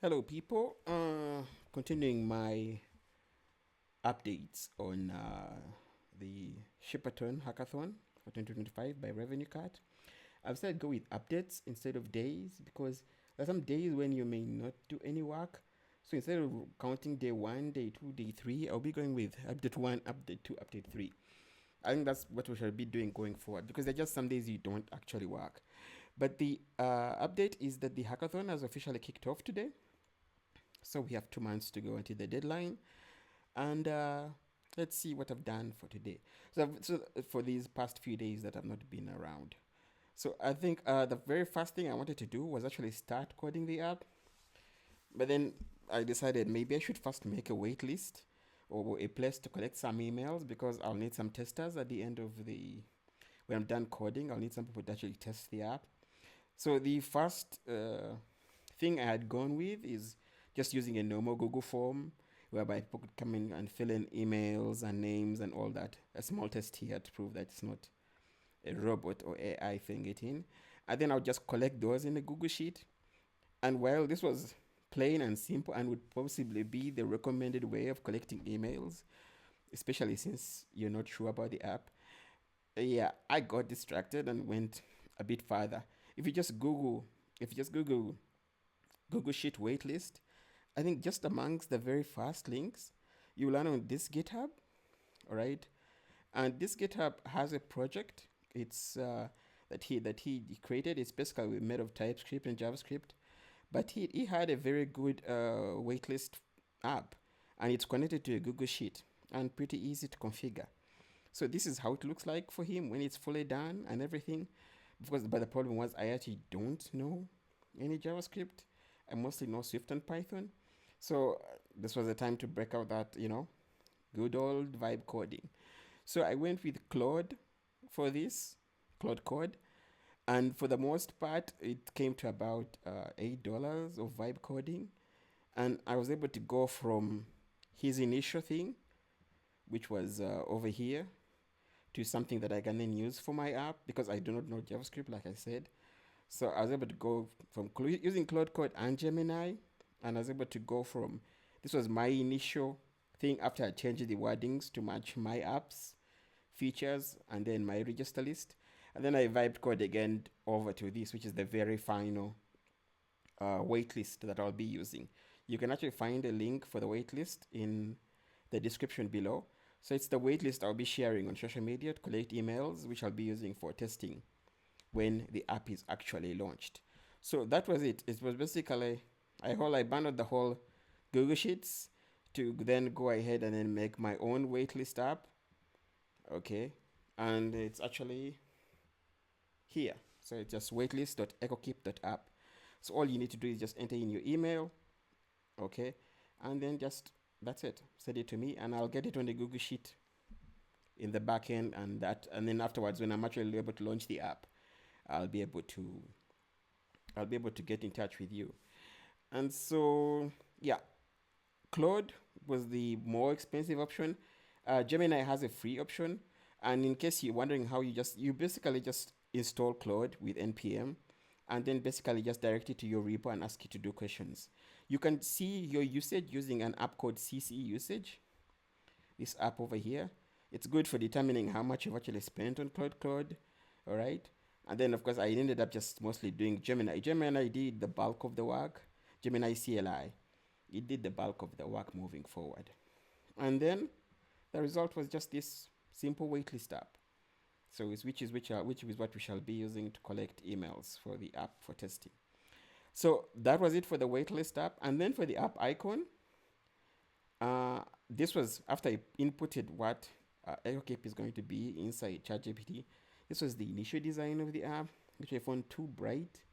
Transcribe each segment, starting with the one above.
Hello, people. Continuing my updates on the Shipaton hackathon for 2025 by Revenue Card. I've said go with updates instead of days because there are some days when you may not do any work. So instead of counting day one, day two, day three, I'll be going with update one, update two, update three. I think that's what we shall be doing going forward because there are just some days you don't actually work. But the update is that the hackathon has officially kicked off today. So we have 2 months to go until the deadline, and let's see what I've done for today. So for these past few days that I've not been around. So I think the very first thing I wanted to do was actually start coding the app, but then I decided maybe I should first make a wait list or a place to collect some emails because I'll need some testers at the end of the when I'm done coding. I'll need some people to actually test the app. So the first thing I had gone with is just using a normal Google form whereby people could come in and fill in emails and names and all that. A small test here to prove that it's not a robot or AI thing it in. And then I'll just collect those in a Google Sheet. And while this was plain and simple and would possibly be the recommended way of collecting emails, especially since you're not sure about the app, yeah, I got distracted and went a bit further. If you just Google, if you just Google Sheet waitlist, I think just amongst the very first links, you land on this GitHub, all right? And this GitHub has a project. It's that he created. It's basically made of TypeScript and JavaScript, but he had a very good waitlist app, and it's connected to a Google Sheet and pretty easy to configure. So this is how it looks like for him when it's fully done and everything. But the problem was I actually don't know any JavaScript. I mostly know Swift and Python. So this was the time to break out that, good old vibe coding. So I went with Claude for this, Claude Code. And for the most part, it came to about $8 of vibe coding. And I was able to go from his initial thing, which was over here, to something that I can then use for my app because I do not know JavaScript, like I said. So I was able to go from using Cloud Code and Gemini, and I was able to go from this was my initial thing after I changed the wordings to match my app's features and then my register list. And then I vibed code again over to this, which is the very final waitlist that I'll be using. You can actually find a link for the waitlist in the description below. So it's the waitlist I'll be sharing on social media to collect emails, which I'll be using for testing when the app is actually launched. So that was it. It was basically I abandoned the whole Google Sheets to then go ahead and then make my own waitlist app. Okay, and it's actually here. So it's just waitlist.echokeep.app. So all you need to do is just enter in your email, okay, and then just that's it. Send it to me, and I'll get it on the Google Sheet in the back end, and then afterwards, when I'm actually able to launch the app, I'll be able to get in touch with you. And so yeah, Claude was the more expensive option. Gemini has a free option, and in case you're wondering how you basically just install Claude with npm, and then basically just direct it to your repo and ask it to do questions. You can see your usage using an app called CC usage. This app over here, it's good for determining how much you've actually spent on Claude. All right. And then, of course, I ended up just mostly doing Gemini. Gemini did the bulk of the work. Gemini CLI, it did the bulk of the work moving forward. And then the result was just this simple waitlist app. So which is what we shall be using to collect emails for the app for testing. So that was it for the waitlist app. And then for the app icon, this was after I inputted what EchoKeep is going to be inside ChatGPT. This was the initial design of the app, which I found too bright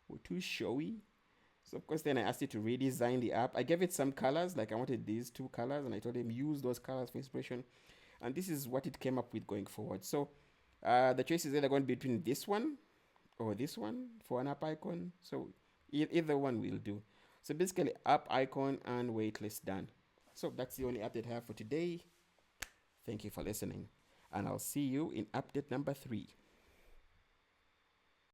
or too showy. So of course, then I asked it to redesign the app. I gave it some colors, like I wanted these two colors, and I told him use those colors for inspiration. And this is what it came up with going forward. So the choice is either going between this one or this one for an app icon. So either one will do. So basically, app icon and waitlist done. So that's the only update I have for today. Thank you for listening, and I'll see you in update number 3.